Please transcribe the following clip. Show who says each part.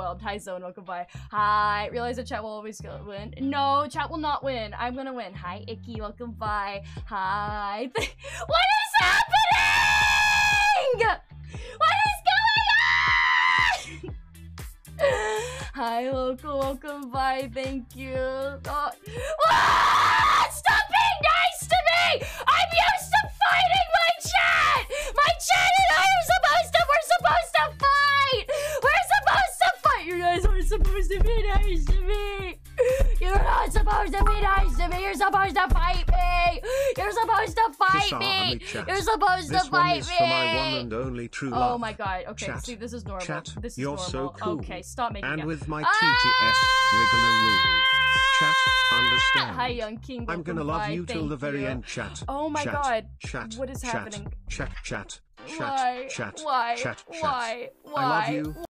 Speaker 1: overwhelmed. Hi, Zone. Welcome by. Hi. Realize that chat will always win. No, chat will not win. I'm gonna win. Hi, Icky. Welcome by. Hi. What is happening? What is going on? Hi, Local. Welcome by. Thank you. Oh. Ah! Stop being nice to me! I'm used to fighting my chat! My chat and I are we're supposed to fight! We're supposed to fight! You guys aren't supposed to be nice to me! You're not supposed to be nice to me! You're supposed to fight me! You're supposed to fight me! You're supposed to fight me!
Speaker 2: For my one and only true love.
Speaker 1: Oh my god, okay,
Speaker 2: Chat.
Speaker 1: see, this is normal.
Speaker 2: Chat,
Speaker 1: this is
Speaker 2: you're
Speaker 1: normal.
Speaker 2: so cool.
Speaker 1: Okay, stop making
Speaker 2: And
Speaker 1: it.
Speaker 2: with my TTS, we're gonna rule. Chat, understand.
Speaker 1: Hi, Young King.
Speaker 2: I'm gonna love you till the very end, chat.
Speaker 1: Oh my
Speaker 2: chat,
Speaker 1: god.
Speaker 2: Chat.
Speaker 1: What is happening?
Speaker 2: Chat. Chat.
Speaker 1: Why?
Speaker 2: Chat.
Speaker 1: Why?
Speaker 2: Chat.
Speaker 1: Why?
Speaker 2: I love you.